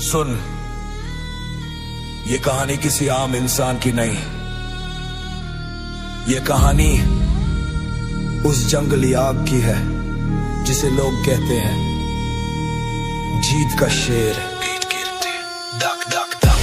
सुन, ये कहानी किसी आम इंसान की नहीं। ये कहानी उस जंगली आग की है जिसे लोग कहते हैं जीत का शेर। धक धक धक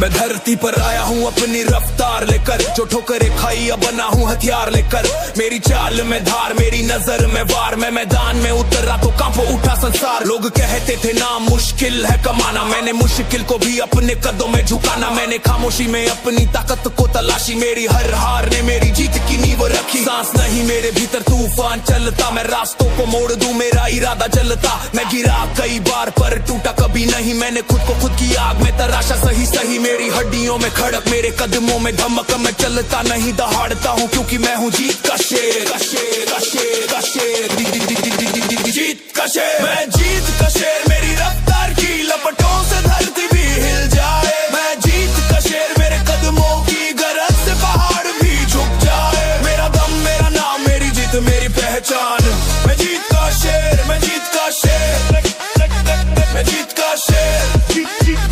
मैं धरती पर आया हूँ अपनी रफ्तार लेकर, जो ठोकरे खाई अब बना हूँ हथियार लेकर। मेरी चाल में धार, मेरी नजर में वार, मैं मैदान में उतरा तो कांप उठा संसार। लोग कहते थे ना मुश्किल है कमाना, मैंने मुश्किल को भी अपने कदमों में झुकाना। मैंने खामोशी में अपनी ताकत को तलाशी, मेरी हर हार ने मेरी जीत की नींव रखी। सांस नहीं मेरे भीतर तूफान चलता, मैं रास्तों को मोड़ दूं मेरा इरादा जलता। मैं गिरा कई बार पर टूटा कभी नहीं, मैंने खुद को खुद की आग में तराशा सही सही। मेरी हड्डियों में खड़क, मेरे कदमों में धमक, मैं चलता नहीं दहाड़ता हूँ क्योंकि मैं हूँ जीत का शेर। का शेर, का शेर, का शेर, जीत का शेर। मैं जीत का शेर, मेरी रफ्तार की लपटों से धरती भी हिल जाए। मैं जीत का शेर, मेरे कदमों की गरज से पहाड़ भी झुक जाए। मेरा दम, मेरा नाम, मेरी जीत, मेरी पहचान। मैं जीत का शेर, मैं जीत का शेर, मैं जीत का शेर,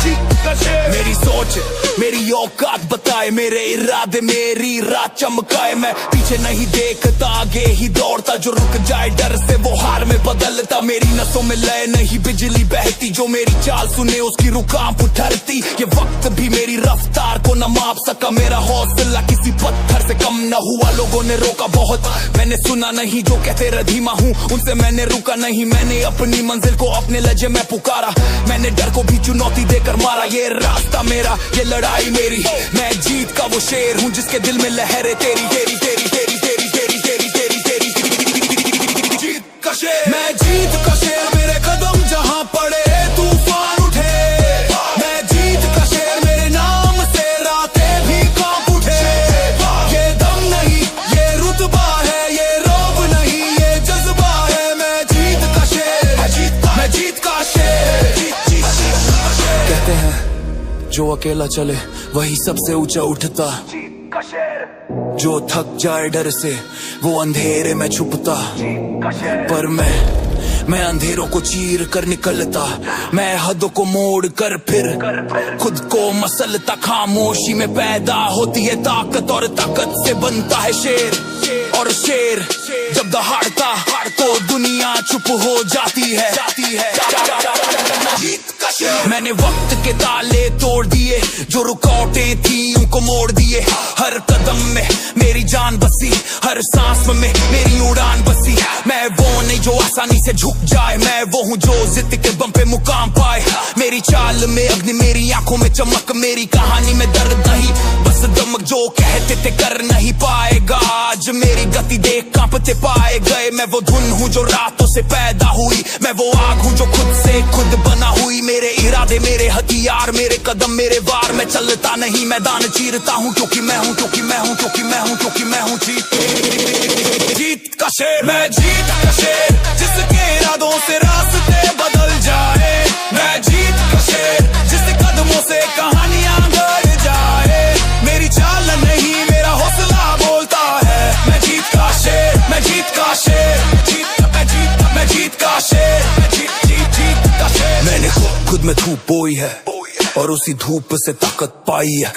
जीत का शेर। मेरी सोच, मेरी औकात बताए, मेरे इरादे मेरी राह चमकाए। मैं पीछे नहीं देखता, आगे ही दौड़ता, जो रुक जाए डर से वो हार में बदलता। मेरी नसों में लय नहीं बिजली बहती, जो मेरी चाल सुने उसकी रुख कांप उठती। ये वक्त भी मेरी रफ्तार को न माप सका, मेरा हौसला किसी पत्थर से कम न हुआ। लोगों ने रोका बहुत, मैंने सुना नहीं, जो कहते रधीमा हूँ उनसे मैंने रुका नहीं। मैंने अपनी मंजिल को अपने लहजे में पुकारा, मैंने डर को भी चुनौती देकर मारा। ये रास्ता मेरा, ये लड़ाई मेरी, मैं जीत का वो शेर हूँ जिसके दिल में लहरें तेरी तेरी तेरी तेरी तेरी तेरी तेरी तेरी तेरी। जीत का शेर, मैं जीत का शेर, मेरे कदम जहाँ पड़े तूफान उठे। मैं जीत का शेर, मेरे नाम से रातें भी कांप उठे। ये दम नहीं, ये रुतबा है, ये रौब नहीं, ये जज्बा है। मैं जीत का शेर, मैं जीत का शेर। कहते हैं जो अकेला चले वही सबसे ऊंचा उठता, जो थक जाए डर से वो अंधेरे में छुपता। पर मैं अंधेरों को चीर कर निकलता, मैं हदों को मोड़ कर फिर खुद को मसलता। खामोशी में पैदा होती है ताकत, और ताकत से बनता है शेर। और शेर जब दहाड़ता तो दुनिया चुप हो जाती है। मैंने वक्त के ताले तोड़ दिए, जो रुकावटें थी उनको मोड़ दिए। हर कदम में मेरी जान बसी, हर सांस में मेरी उड़ान बसी। मैं वो नहीं जो आसानी से झुक जाए, मैं वो हूँ जो जिद के बम पे मुकाम पाए। मेरी चाल में अग्नि, मेरी आंखों में चमक, मेरी कहानी में दर्द नहीं बस दमक। जो कहते थे कर नहीं पाएगा, आज मेरी गति देख कांपते पाए गए। मैं वो धुन हूँ जो रातों से पैदा हुई, मैं वो आग हूँ जो खुद से खुद बना हुई। मेरे इरादे, मेरे हथियार, मेरे कदम, मेरे वार। मैं चलता नहीं, मैदान चीरता हूँ क्योंकि मैं हूँ, क्योंकि मैं हूँ, क्योंकि मैं हूँ, क्योंकि मैं हूँ जीत का शेर। मैं जीत का शेर, जिसके इरादों से रास्ते बदल जाए। मैं जीत का शेर, जिसके कदमों से कहानियां गढ़ जाए। मेरी चाल नहीं, मेरा हौसला बोलता है। मैं जीत का शेर, मैं जीत का शेर, मैं जीत का शेर, जीत का शेर। मैंने खुद में धूप बोई है और उसी धूप से ताकत पाई है।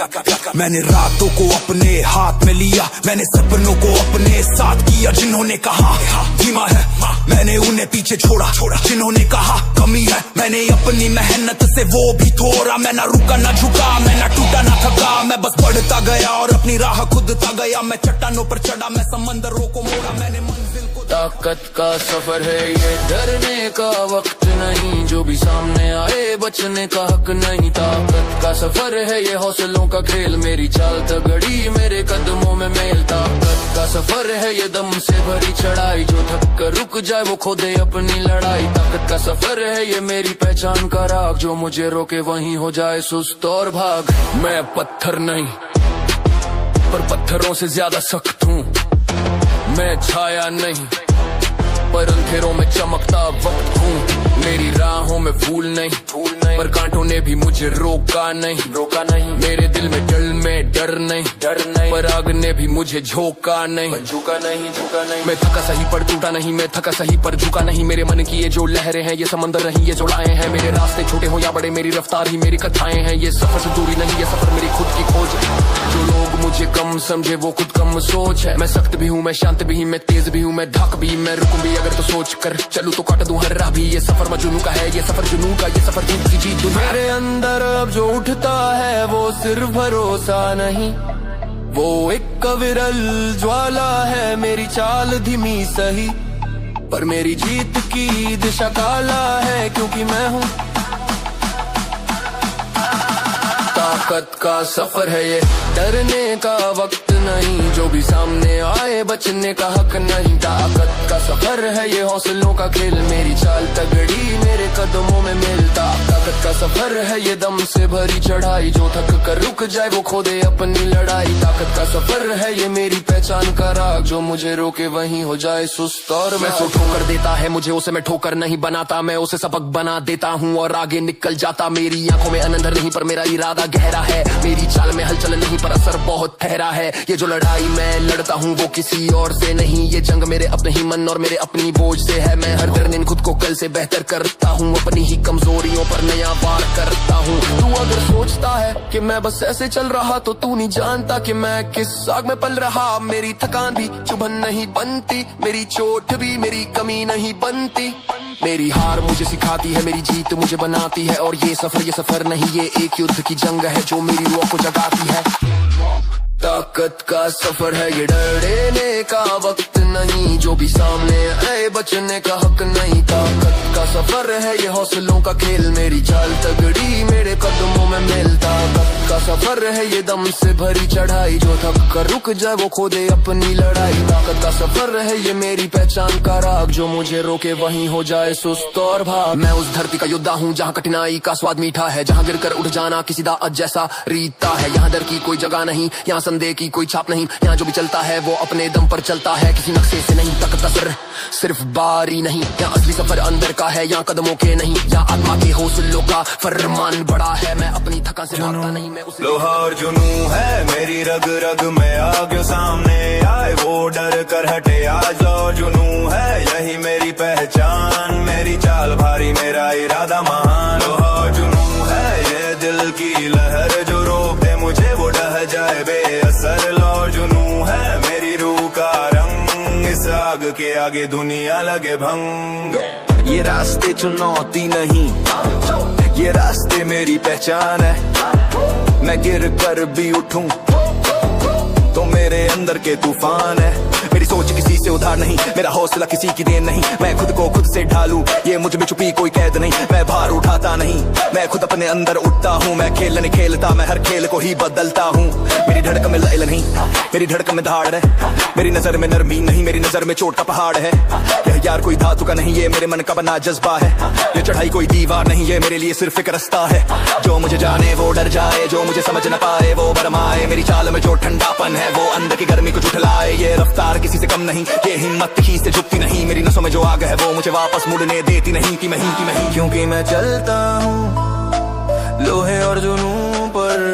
मैंने रातों को अपने हाथ में लिया, मैंने सपनों को अपने साथ किया। जिन्होंने कहा धीमा है, मैंने उन्हें पीछे छोड़ा। जिन्होंने कहा कमी है, मैंने अपनी मेहनत से वो भी तोड़ा। मैं ना रुका ना झुका, मैं ना टूटा ना थका, मैं बस बढ़ता गया और अपनी राह खुदता गया। मैं चट्टानों पर चढ़ा, मैं समंदरों को मोड़ा, मैंने मंजिल को। ताकत का सफर है ये, डरने का वक्त नहीं, जो भी सामने आए बचने का हक नहीं। ताकत का सफर है ये, हौसलों का खेल, मेरी चाल तगड़ी, मेरे कदमों में मेल। ताकत का सफर है ये, दम से भरी चढ़ाई, जो थक कर रुक जाए वो खो दे अपनी लड़ाई। ताकत का सफर है ये, मेरी पहचान का राग, जो मुझे रोके वहीं हो जाए सुस्त और भाग। मैं पत्थर नहीं पर पत्थरों से ज्यादा सख्त हूँ। मैं छाया नहीं पर अंधेरों में चमकता वक्त हूँ। मेरी राहों में फूल नहीं पर कांटों ने भी मुझे रोका नहीं। मेरे दिल में डर डर नहीं पराग ने भी मुझे झोंका नहीं, झुका नहीं। मैं थका सही पर टूटा नहीं, मैं थका सही पर झुका नहीं। मेरे मन की ये जो लहरें हैं ये समंदर नहीं ये जुड़ाए हैं। मेरे रास्ते छोटे हो या बड़े मेरी रफ्तार ही मेरी कथाएं हैं। ये सफर से दूरी नहीं ये सफर मेरी खुद की खोज है। जो लोग मुझे कम समझे वो खुद कम सोच है। मैं सख्त भी हूँ मैं शांत भी, मैं तेज भी हूँ मैं ढाक भी, मैं रुकूं भी अगर तो सोच कर चलूं तो काट दूं हर राह भी। ये सफर मजनू का है ये सफर जुनू का, ये सफर जीत की जीत। मेरे अंदर अब जो उठता है वो सिर्फ भरोसा नहीं, वो एक विरल ज्वाला है। मेरी चाल धीमी सही पर मेरी जीत की दिशा काला है, क्योंकि मैं हूँ ताकत का सफर है ये, डरने का वक्त नहीं। जो भी सामने आए बचने का हक नहीं। ताकत का सफर है ये हौसलों का खेल, मेरी चाल तगड़ी मेरे कदमों में मिलता। ताकत का सफर है ये दम से भरी चढ़ाई, जो थक कर रुक जाए वो खो दे अपनी लड़ाई। ताकत का सफर है ये मेरी पहचान का राग, जो मुझे रोके वहीं हो जाए सुस्त और मैं सो ठोकर देता है मुझे उसे मैं ठोकर नहीं बनाता। मैं उसे सबक बना देता हूँ और आगे निकल जाता। मेरी आंखों में अनंदर नहीं पर मेरा इरादा गहरा है। मेरी चाल में हलचल नहीं पर असर बहुत ठहरा है। ये जो लड़ाई मैं लड़ता हूँ वो किसी और से नहीं, ये जंग मेरे अपने ही मन और मेरे अपनी बोझ से है। मैं हर दिन खुद को कल से बेहतर करता हूँ, अपनी ही कमजोरियों पर नया वार करता हूँ। तू अगर सोचता है कि मैं बस ऐसे चल रहा तो तू नहीं जानता कि मैं किस आग में पल रहा। मेरी थकान भी चुभन नहीं बनती, मेरी चोट भी मेरी कमी नहीं बनती। मेरी हार मुझे सिखाती है, मेरी जीत मुझे बनाती है। और ये सफर नहीं ये एक युद्ध की जंग है जो मेरी रूह को जगाती है। ताकत का सफर है ये, डरने का वक्त नहीं। जो भी सामने आए बचने का हक नहीं। ताकत का सफर है ये हौसलों का खेल, मेरी चाल तगड़ी मेरे कदमों में मिलता। ताकत का सफर है ये दम से भरी चढ़ाई, जो थक कर रुक जाए वो खो दे अपनी लड़ाई। ताकत का सफर है ये मेरी पहचान का राग, जो मुझे रोके वहीं हो जाए सुस्त और भाग। मैं उस धरती का योद्धा हूँ जहाँ कठिनाई का स्वाद मीठा है, जहाँ गिर कर उठ जाना किसी दाअत जैसा रीता है। यहाँ डर की कोई जगह नहीं, यहाँ संदेह की कोई छाप नहीं। यहाँ जो भी चलता है वो अपने दम पर चलता है, किसी नक्शे से नहीं तकता सर सिर्फ बारी नहीं। यहाँ असली सफर अंदर का है यहाँ कदमों के नहीं। यहाँ आत्मा के हौसलों का फरमान बड़ा है। मैं अपनी थकान से भागता नहीं, मैं उसे लोहा और जुनू है मेरी रग रग में। आगे सामने आए वो डर कर हटे, आज लो जुनू है यही मेरी पहचान। मेरी चाल भारी मेरा इरादा महान। लोहा और जुनू है ये दिल की लहर, जो रोक दे मुझे वो ढह जाए बेअसर। लो जुनू है मेरी रूह का रंग, इस आग के आगे दुनिया लगे भंग। ये रास्ते चुनौती नहीं, ये रास्ते मेरी पहचान है। मैं गिर कर भी उठूं तो मेरे अंदर के तूफान है। मेरी सोच किसी से उधार नहीं, मेरा हौसला किसी की देन नहीं। मैं खुद को खुद से ढालूं ये मुझ में छुपी कोई कैद नहीं। मैं भार उठाता नहीं, मैं खुद अपने अंदर उठता हूँ। मैं खेल नहीं खेलता, मैं हर खेल को ही बदलता हूँ। मेरी धड़कन में लय नहीं, मेरी धड़कन में धाड़ है। मेरी नजर में नरमी नहीं, मेरी नजर में चोट का पहाड़ है। यह यार कोई धातु का नहीं, ये मेरे मन का बना जज्बा है। ये चढ़ाई कोई दीवार नहीं, ये मेरे लिए सिर्फ एक रास्ता है। जो मुझे जाने वो डर जाए, जो मुझे समझ न पाए वो भरमाए। मेरी चाल में जो ठंडापन है वो अंदर की गर्मी को झुठलाए। ये रफ्तार किसी से कम नहीं, ये हिम्मत ही से झुकती नहीं। मेरी नसों में जो आग है वो मुझे वापस मुड़ने देती नहीं कि नहीं। क्योंकि मैं चलता हूँ लोहे और जुनून पर।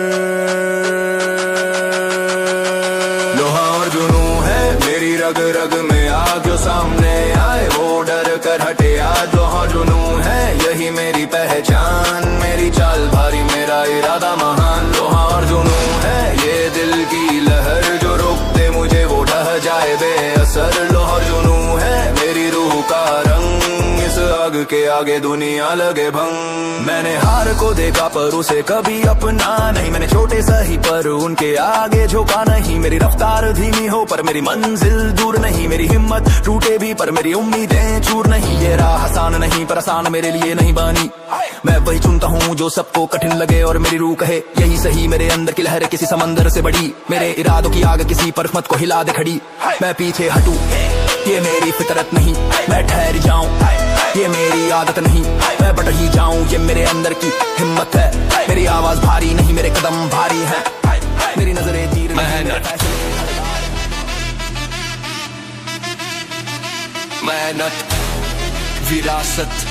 लोहा और जुनून है मेरी रग रग में। आग जो सामने आए वो डर कर हटे, आज लोहा जुनून है यही मेरी पहचान। मेरी चाल भारी मेरा इरादा महान। लोहा और जुनून है ये दिल की लहर, जो रोकते मुझे वो ढह जाए बेअसर। लोहा और जुनून है मेरी रूह का रंग, इस आग के आगे दुनिया लगे भंग। मैंने हार को देखा पर उसे कभी अपना नहीं। मैंने छोटे सही पर उनके आगे झुका नहीं। मेरी रफ्तार धीमी हो पर मेरी मंजिल दूर नहीं। मेरी हिम्मत टूटे भी पर मेरी उम्मीदें चूर नहीं। ये राह आसान नहीं पर आसान मेरे लिए नहीं बनी। मैं वही चुनता हूँ जो सबको कठिन लगे और मेरी रूह कहे यही सही। मेरे अंदर की लहर किसी समंदर से बड़ी, मेरे इरादों की आग किसी परखमत को हिला दे खड़ी। मैं पीछे हटूं ये मेरी फितरत नहीं, मैं ठहर जाऊं ये मेरी आदत नहीं। मैं बढ़ ही जाऊं ये मेरे अंदर की हिम्मत है। मेरी आवाज भारी नहीं, मेरे कदम भारी हैं। मेरी नजरें तीर मेहनत विरासत,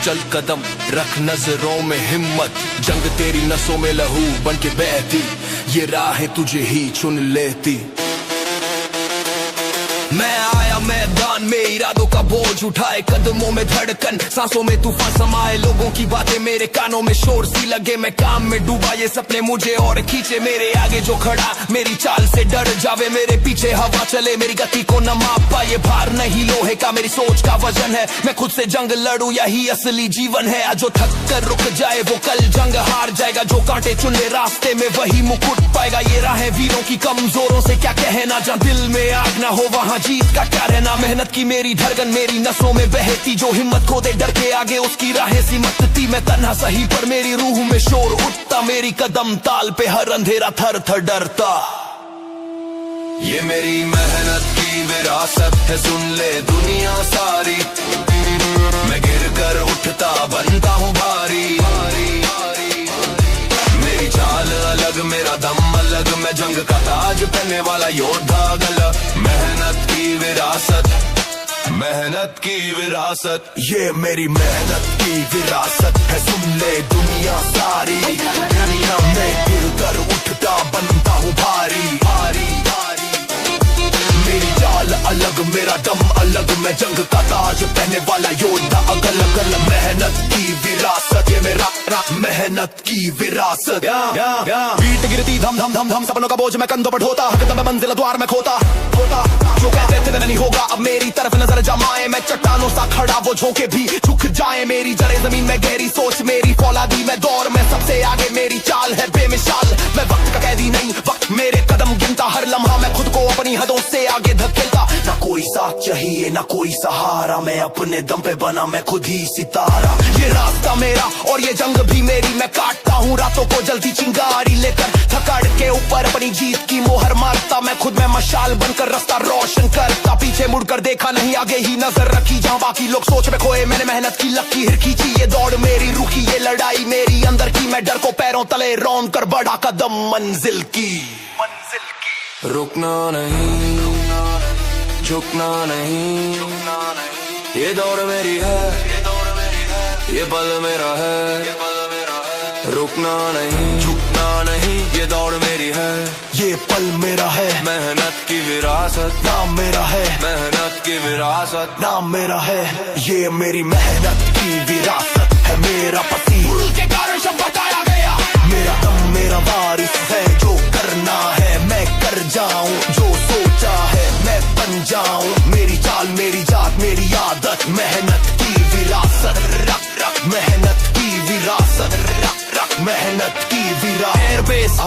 चल कदम रख नजरों में हिम्मत। जंग तेरी नसों में लहू बन के बहती, ये राहें तुझे ही चुन लेती। मैं आया मैदान में इरादों का बोझ उठाए, कदमों में धड़कन सांसों में तूफान समाए, लोगों की बातें मेरे कानों में शोर सी लगे, मैं काम में डूबा ये सपने मुझे और खींचे, मेरे आगे जो खड़ा मेरी चाल से डर जावे, मेरे पीछे हवा चले मेरी गति को न माप पाए, भार नहीं लोहे का मेरी सोच का वजन है, मैं खुद से जंग लड़ूं यही असली जीवन है, जो थक कर रुक जाए वो कल जंग हार जाएगा, जो कांटे चुने रास्ते में वही मुकुट पाएगा, ये राहें वीरों की कमजोरों से क्या कहना, जहाँ दिल में आग ना हो वहाँ जीत का क्या रहना, मेहनत की मेरी धड़कन मेरी नसों में बहती, जो हिम्मत खो दे डर के आगे उसकी राहें सिमटती, मैं तन्हा सही पर मेरी रूह में शोर उठता, मेरी कदम ताल पे हर अंधेरा थर थर डरता। ये मेरी मेहनत की विरासत है सुन ले दुनिया सारी, मैं गिर कर उठता बनता हूँ भारी, मेरी चाल अलग मेरा दम अलग, मैं जंग का ताज पहनने वाला योद्धा गला, मेहनत की विरासत, मेहनत की विरासत, ये मेरी मेहनत की विरासत है सुन ले दुनिया सारी, मैं गिर कर उठता बनता हूँ भारी, मेरी चाल अलग मेरा दम अलग, मैं जंग का ताज पहने वाला योद्धा अगल अगल, मेहनत की विरासत ये मेरा मेहनत की विरासत। बीट गिरती धम धम धम धम सपनों का बोझ मैं कंधों पर ढोता, हकदम मंजिल द्वार में खोता, जो कहते थे नहीं होगा अब मेरी तरफ नजर जमाए, मैं चट्टानों सा खड़ा वो झोंके भी झुक जाए, मेरी जड़ें जमीन में गहरी सोच मेरी फौलादी, मैं दौर में सबसे आगे मेरी चाल है बेमिसाल, मैं वक्त का कैदी नहीं वक्त मेरे कदम गिनता, हर लम्हा मैं खुद को अपनी हदों से आगे धकेलता, ना कोई साथ चाहिए ना कोई सहारा, मैं अपने दम पे बना मैं खुद ही सितारा, ये रास्ता मेरा और ये जंग भी मेरी, मैं काटता हूँ रातों को जल्दी चिंगारी लेकर, थकाड़ के ऊपर अपनी जीत की मोहर मारता, मैं खुद में मशाल बनकर रास्ता रोशन करता, पीछे मुड़कर देखा नहीं आगे ही नजर रखी, जहाँ बाकी लोग सोच में खोए मैंने मेहनत की लकीर खींची, ये दौड़ मेरी रुकी ये लड़ाई मेरी अंदर की, मैं डर को पैरों तले रौंद कर बढ़ा कदम मंजिल की। रुकना नहीं झुकना नहीं, ये दौड़ मेरी है ये बल मेरा है, रुकना नहीं झुकना नहीं, ये दौड़ मेरी है ये पल मेरा है, मेहनत की विरासत नाम मेरा है, मेहनत की विरासत नाम मेरा है, ये मेरी मेहनत की विरासत है, मेरा पति के कारण सब बताया गया, मेरा दम मेरा वारिस है, जो करना है मैं कर जाऊं, जो सोचा है मैं बन जाऊं, मेरी चाल मेरी जात मेरी आदत, मेहनत की विरासत रख रख, मेहनत की विरासत रख रख, मेहनत की विरासत, एयरबेस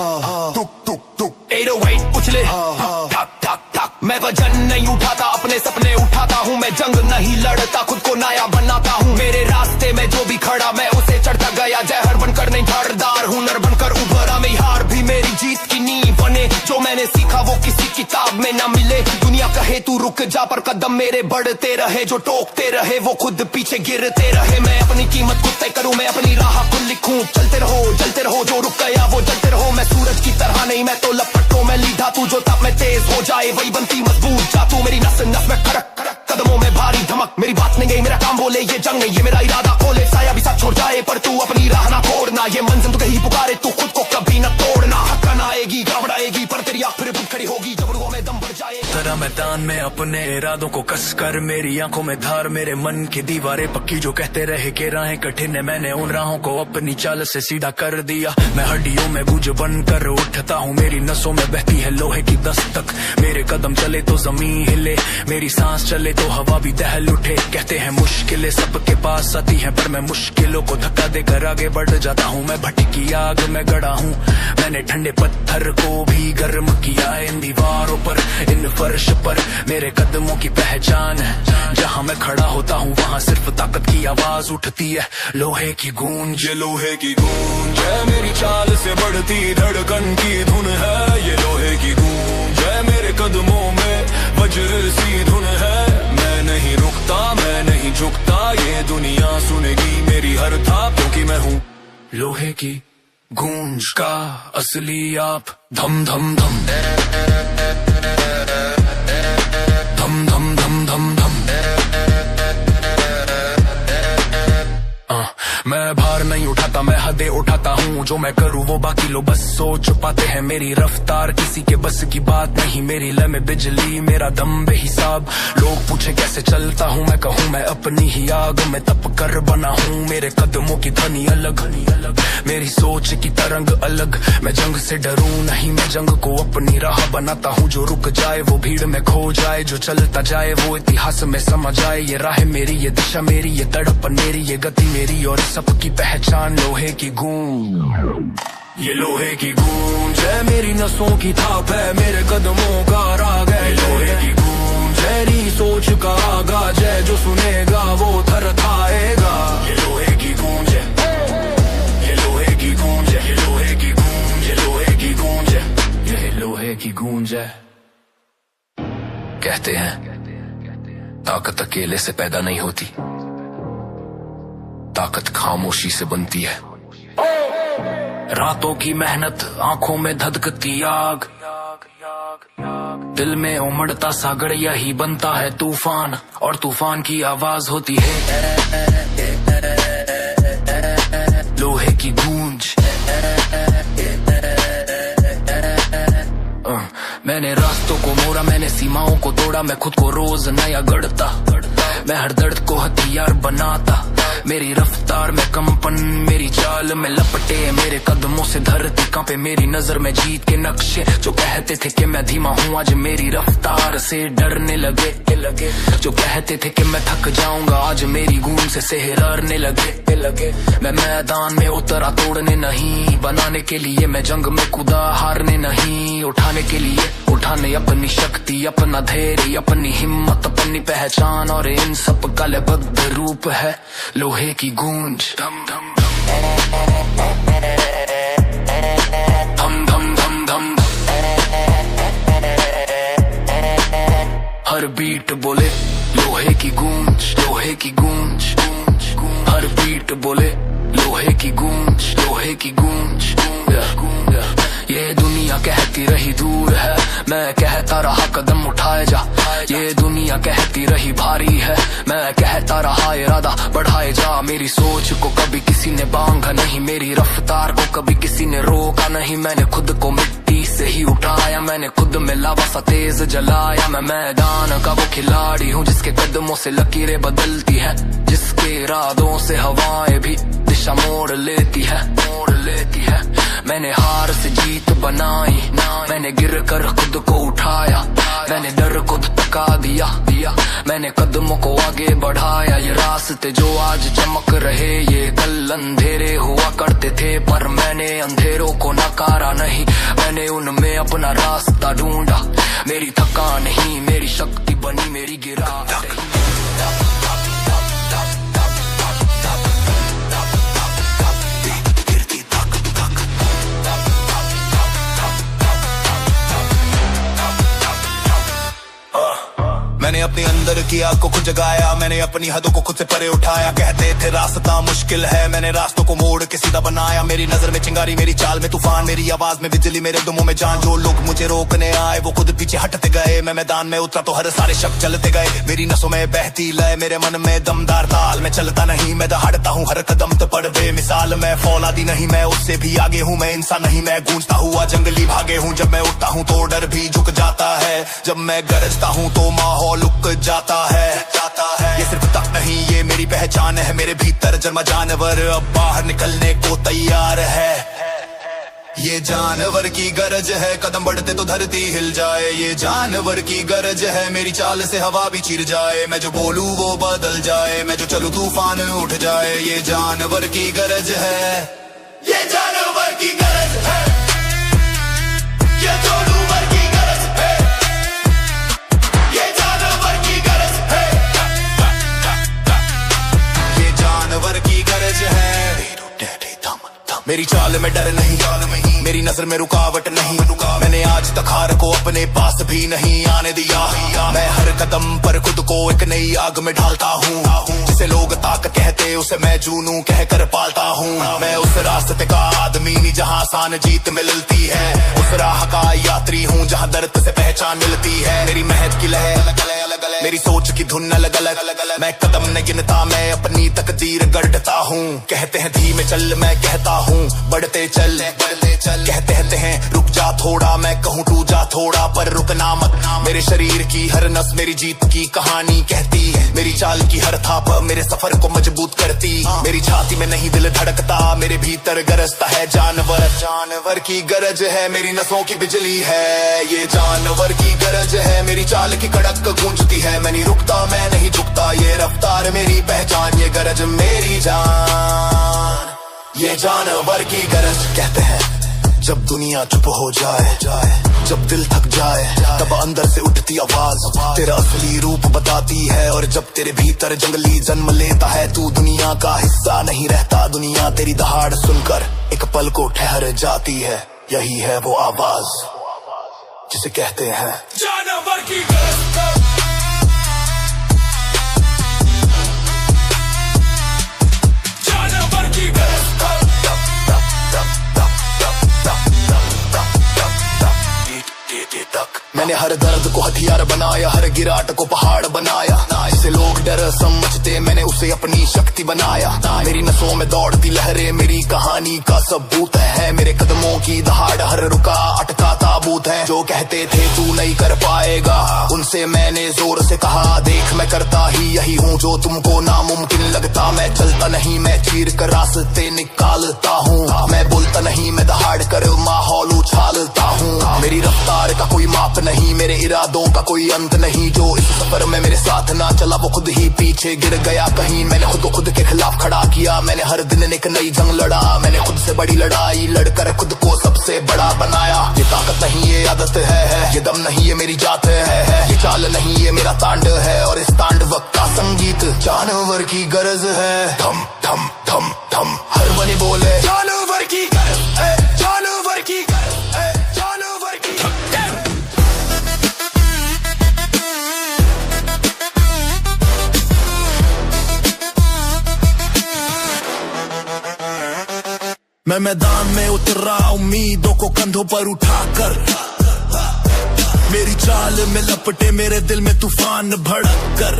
टुक टुक टुक 808 उछले ठक ठक ठक, मैं वजन नहीं उठाता अपने सपने उठाता हूँ, मैं जंग नहीं लड़ता खुद को नया बनाता हूँ, मेरे रास्ते में जो भी खड़ा मैं उसे चढ़ता गया, जहर बनकर नहीं धारदार हुनर बनकर उभरा, मैं हार भी मेरी जीत की नींव बने, जो मैंने सीखा वो किसी किताब में न मिले, दुनिया कहे तू रुक जा पर कदम मेरे बढ़ते रहे, जो टोकते रहे वो खुद पीछे गिरते रहे, मैं अपनी कीमत खुद तय करूँ, मैं अपनी राह खुद लिखूं, चलते रहो जो रुक गया वो जलते रहो, मैं सूरज की तरह नहीं मैं तो लपटों में लीधा, तू जो तब मैं तेज हो जाए वही बनती मजबूत, जा तू मेरी नस नस में खड़क खड़क, कदमों में भारी धमक, मेरी बात नहीं गई मेरा काम बोले, ये जंग नहीं ये मेरा इरादा खोले, साया भी साथ छोड़ जाए पर तू अपनी राह ना छोड़ना, ये मंजिल तू कहीं पुकारे तू खुद को कभी न तोड़ना, थकान आएगी घबराएगी पर तेरी आँख फिर खड़ी होगी, जब रुओं में दम बढ़ जाए, तेरा मैदान में अपने इरादों को कस कर, मेरी आंखों में धार मेरे मन की दीवारें पक्की, जो कहते रहे कि राहें कठिन है, मैंने उन राहों को अपनी चाल से सीधा कर दिया, मैं हड्डियों में गुज बन कर उठता हूँ, मेरी नसों में बहती है लोहे की दस्तक, मेरे कदम चले तो जमीन हिले, मेरी सांस चले तो हवा भी दहल उठे, कहते हैं मुश्किलें सबके पास आती हैं पर मैं मुश्किलों को धक्का देकर आगे बढ़ जाता हूँ, मैं भटकी आग में गड़ा हूँ, मैंने ठंडे पत्थर को भी गर्म किया, इन दीवारों पर इन फर्श पर मेरे कदमों की पहचान है, जहाँ मैं खड़ा होता हूँ वहाँ सिर्फ ताकत की आवाज उठती है, लोहे की गूंज, ये लोहे की गूंज है, मेरी चाल से बढ़ती धड़कन की धुन है, ये लोहे की गूंज है, मेरे कदमों में वज्र सी धुन है, मैं नहीं रुकता मैं नहीं झुकता, ये दुनिया सुनेगी मेरी हर थाप, क्योंकि मैं हूँ लोहे की गूंज का असली आप, धम धम धम धम धम धम धम धम, मैं भार नहीं उठाता मैं हदें उठाता चलता हूँ, जो मैं करूँ वो बाकी लोग बस सोच पाते हैं। मेरी रफ्तार किसी के बस की बात नहीं, मेरी लय में बिजली मेरा दम बेहिसाब। लोग पूछे कैसे चलता हूँ, मैं कहूँ मैं अपनी ही आग में तप कर बना हूँ। मेरे कदमों की ध्वनि अलग, मेरी सोच की तरंग अलग। मैं जंग से डरूं नहीं, मैं जंग को अपनी राह बनाता हूँ। जो रुक जाए वो भीड़ में खो जाए, जो चलता जाए वो इतिहास में समझ आए। ये राह मेरी, ये दिशा मेरी, ये तड़पन मेरी, ये गति मेरी और सबकी पहचान लोहे की गूंज। ये लोहे की गूंज है, मेरी नसों की थाप है, मेरे कदमों का राग है। लोहे की गूंज मेरी सोच का आगाज है, जो सुनेगा वो थर खाएगा। ये लोहे की गूंज है, ये लोहे की गूंज है, ये लोहे की गूंज, ये लोहे की गूंज है, ये लोहे की गूंज है। कहते हैं ताकत अकेले से पैदा नहीं होती, ताकत खामोशी से बनती है। रातों की मेहनत, आंखों में धधकती आग, दिल में उमड़ता सागर, यही बनता है तूफान। और तूफान की आवाज होती है लोहे की गूंज। मैंने रास्तों को मोड़ा, मैंने सीमाओं को तोड़ा, मैं खुद को रोज नया गढ़ता, मैं हर दर्द को हथियार बनाता। मेरी रफ्तार में कंपन, मेरी चाल में लपटे, मेरे कदमों से धरती कांपे, मेरी नजर में जीत के नक्शे। जो कहते थे कि मैं धीमा हूँ, आज मेरी रफ्तार से डरने लगे। जो कहते थे कि मैं थक जाऊंगा, आज मेरी गूंज से सहरारने लगे। मैं मैदान में उतरा तोड़ने नहीं, बनाने के लिए मैं जंग में कूदा हारने नहीं। उठाने के लिए उठाने अपनी शक्ति, अपना धैर्य, अपनी हिम्मत, अपनी पहचान, और इन सब का लयबद्ध रूप है लोहे की गूंज। धम धम धम धम धम धम, हर बीट बोले लोहे की गूंज, लोहे की गूंज, हर बीट बोले लोहे की गूंज, लोहे की गूंज। ये दुनिया कहती रही दूर है, मैं कहता रहा कदम उठाए जा। ये दुनिया कहती रही भारी है, मैं कहता रहा इरादा बढ़ाए जा। मेरी सोच को कभी किसी ने बांधा नहीं, मेरी रफ्तार को कभी किसी ने रोका नहीं। मैंने खुद को मिट्टी से ही उठाया, मैंने खुद में लावा सा तेज जलाया। मैं मैदान का वो खिलाड़ी हूँ, जिसके कदमों से लकीरें बदलती है, जिसके इरादों से हवाएं भी दिशा मोड़ लेती है। मैंने हार से जीत बनाई, मैंने गिर कर खुद को उठाया, मैंने डर को धक्का दिया। मैंने कदमों को आगे बढ़ाया। ये रास्ते जो आज चमक रहे, ये कल अंधेरे हुआ करते थे, पर मैंने अंधेरों को नकारा नहीं, मैंने उनमें अपना रास्ता ढूंढा। मेरी थकान ही मेरी शक्ति बनी, मेरी गिरावट। मैंने अपने अंदर की आग को खुद जगाया, मैंने अपनी हदों को खुद से परे उठाया। कहते थे रास्ता मुश्किल है, मैंने रास्तों को मोड़ के सीधा बनाया। मेरी नजर में चिंगारी, मेरी चाल में तूफान, मेरी आवाज में बिजली, मेरे दुमों में जान। जो लोग मुझे रोकने आए वो खुद पीछे हटते गए। मैं मैदान में उतरा तो हर सारे शक चलते गए। मेरी नसों में बहती लय, मेरे मन में दमदार ताल। मैं चलता नहीं, मैं दहाड़ता हूँ हर कदम तो पड़ बेमिसाल। मैं फौलादी नहीं, मैं उससे भी आगे हूँ। मैं इंसान नहीं, मैं गूंजता हुआ जंगली भागे हूँ। जब मैं उठता हूँ तो डर भी झुक जाता है, जब मैं गरजता हूँ तो माहौल लुक जाता है। ये सिर्फ तक नहीं, ये मेरी पहचान है। मेरे भीतर जन्मा जानवर अब बाहर निकलने को तैयार है। ये जानवर की गरज है, कदम बढ़ते तो धरती हिल जाए। ये जानवर की गरज है, मेरी चाल से हवा भी चिर जाए। मैं जो बोलूं वो बदल जाए, मैं जो चलूं तूफान उठ जाए। ये जानवर की गरज है, ये जानवर की गरज है, ये जानवर की गरज है, ये जानवर की गरज है, ये जानवर की गरज है। मेरी चाल में डर नहीं, मेरी नजर में रुकावट नहीं। मैंने आज तक हार को अपने पास भी नहीं आने दिया। मैं हर कदम पर खुद को एक नई आग में ढालता हूँ। जिसे लोग ताकत कहते उसे मैं जूनू कह कर पालता हूँ। मैं उस रास्ते का आदमी नहीं जहाँ आसान जीत मिलती है, उस राह का यात्री हूँ जहाँ दर्द से पहचान मिलती है। मेरी मेहनत की लहर मेरी सोच की धुन अलग अलग, मैं कदम न गिनता, मैं अपनी तकदीर गढ़ता हूँ। कहते हैं धीमे चल, मैं कहता हूँ बढ़ते चल, बढ़ते चल। कहते हैं रुक जा थोड़ा, मैं कहूँ टू जा थोड़ा, पर रुकना मत। मेरे शरीर की हर नस मेरी जीत की कहानी कहती, मेरी चाल की हर थाप मेरे सफर को मजबूत करती। मेरी छाती में नहीं दिल धड़कता, मेरे भीतर गरजता है जानवर। जानवर की गरज है, मेरी नसों की बिजली है, ये जानवर की गरज है। मेरी चाल की कड़क गूंजती है, मैं नहीं रुकता, मैं नहीं झुकता, ये रफ्तार मेरी पहचान, ये गरज मेरी जान, ये जानवर की गरज। कहते हैं जब दुनिया चुप हो जाए, जब दिल थक जाए, तब अंदर से उठती आवाज तेरा असली रूप बताती है। और जब तेरे भीतर जंगली जन्म लेता है, तू दुनिया का हिस्सा नहीं रहता, दुनिया तेरी दहाड़ सुनकर एक पल को ठहर जाती है। यही है वो आवाज जिसे कहते हैं जानवर की गरज। जानवर की गरज। मैंने हर दर्द को हथियार बनाया, हर गिराट को पहाड़ बनाया। जिसे लोग डर समझते, मैंने उसे अपनी शक्ति बनाया। मेरी नसों में दौड़ती लहरें मेरी कहानी का सबूत है। मेरे कदमों की दहाड़ हर रुका अटका ताबूत है। जो कहते थे तू नहीं कर पाएगा, उनसे मैंने जोर से कहा देख मैं करता ही यही हूँ जो तुमको नामुमकिन लगता। मैं चलता नहीं, मैं चीर कर रास्ते निकालता हूँ। मैं बोलता नहीं, मैं दहाड़ कर माहौल उछालता हूँ। मेरी रफ्तार का कोई माप नहीं, मेरे इरादों का कोई अंत नहीं। जो इस सफर में मेरे साथ ना चला, वो खुद ही पीछे गिर गया कहीं। मैंने खुद को खुद के खिलाफ खड़ा किया, मैंने हर दिन एक नई जंग लड़ा। मैंने खुद से बड़ी लड़ाई लड़कर खुद को सबसे बड़ा बनाया। ये ताकत नहीं, ये आदत है, ये दम नहीं, ये मेरी जात है। ये चाल नहीं, ये मेरा तांडव है, और इस तांडव का संगीत जानवर की गरज है। धम धम धम धम हर बनी बोले जानवर की गरज है, जानवर की गरज है, जानवर की। मैं मैदान में उतरा उम्मीदों को कंधों पर उठाकर, मेरी चाल में लपटे मेरे दिल में तूफान भड़क कर।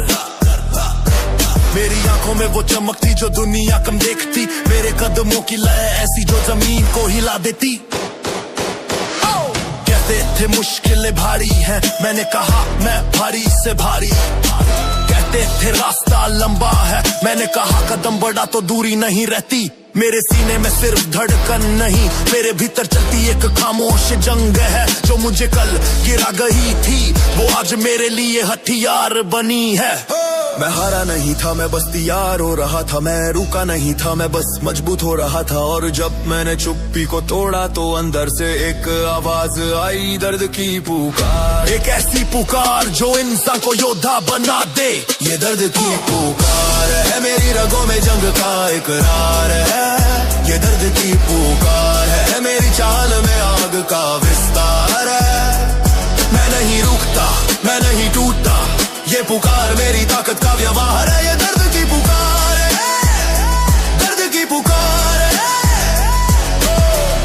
मेरी आंखों में वो चमक थी जो दुनिया कम देखती, मेरे कदमों की लय ऐसी जो जमीन को हिला देती। कहते थे मुश्किलें भारी हैं, मैंने कहा मैं भारी से भारी। कहते थे रास्ता लंबा है, मैंने कहा कदम बढ़ा तो दूरी नहीं रहती। मेरे सीने में सिर्फ धड़कन नहीं, मेरे भीतर चलती एक खामोश जंग है। जो मुझे कल गिरा गई थी, वो आज मेरे लिए हथियार बनी है। मैं हारा नहीं था, मैं बस तैयार हो रहा था। मैं रुका नहीं था, मैं बस मजबूत हो रहा था। और जब मैंने चुप्पी को तोड़ा तो अंदर से एक आवाज आई, दर्द की पुकार। एक ऐसी पुकार जो इंसान को योद्धा बना दे। ये दर्द की पुकार है, मेरी रगों में जंग का इकरार है। ये दर्द की पुकार है, मेरी चाल में आग का विस्तार है। मैं नहीं रुकता, मैं नहीं टूटता, ये पुकार मेरी ताकत का व्यवहार है। ये दर्द की पुकार है, दर्द की पुकार है।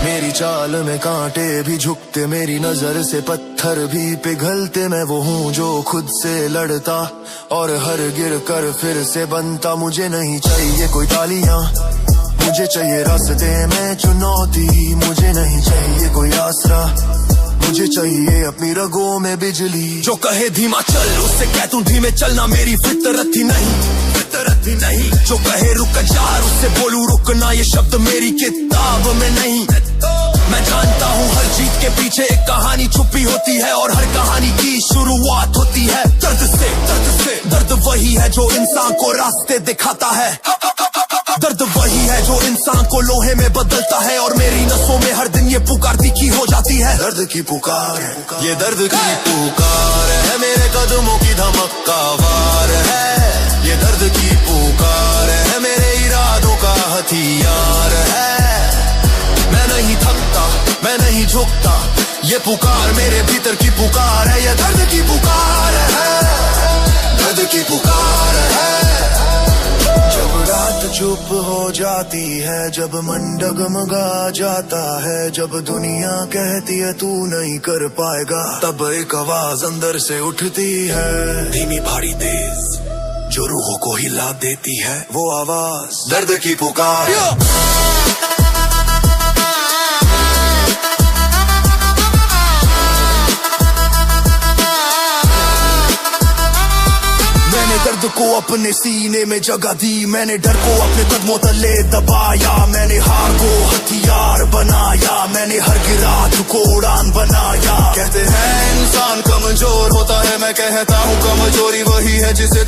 मेरी चाल में कांटे भी झुकते, मेरी नजर से पत्थर भी पिघलते। मैं वो हूँ जो खुद से लड़ता और हर गिर कर फिर से बनता। मुझे नहीं चाहिए कोई तालियां, मुझे चाहिए रास्ते में चुनौती। मुझे नहीं चाहिए कोई आसरा, मुझे चाहिए अपनी रगों में बिजली। जो कहे धीमा चल, उससे कह तू धीमे चलना, मेरी फितरत ही नहीं, फितरत ही नहीं। जो कहे रुक जा, उससे बोलूं रुकना, ये शब्द मेरी किताब में नहीं। मैं जानता हूँ हर जीत के पीछे एक कहानी छुपी होती है, और हर कहानी की शुरुआत होती है दर्द से। दर्द से, दर्द वही है जो इंसान को रास्ते दिखाता है। दर्द वही है जो इंसान को लोहे में बदलता है। और मेरी नसों में हर दिन ये पुकार तीखी हो जाती है। दर्द की पुकार, ये दर्द की पुकार है, मेरे कदमों की धमक का वार है। ये दर्द की पुकार है, मेरे इरादों का हथियार है। मैं नहीं थकता, मैं नहीं झुकता, ये पुकार मेरे भीतर की पुकार है। ये दर्द की पुकार है, दर्द की पुकार है। जब रात चुप हो जाती है जब मन डगमगा जाता है, जब दुनिया कहती है तू नहीं कर पाएगा, तब एक आवाज अंदर से उठती है, धीमी भारी तेज जो रूहों को हिला देती है, वो आवाज दर्द की पुकार। मैंने दर्द को अपने सीने में जगह दी, मैंने डर को अपने कदमों तले दबाया, मैंने हार को हथियार बनाया, मैंने हर गिराज को उड़ान बनाया। कहते हैं इंसान कमजोर होता है, मैं कहता हूँ कमजोरी वही है जिसे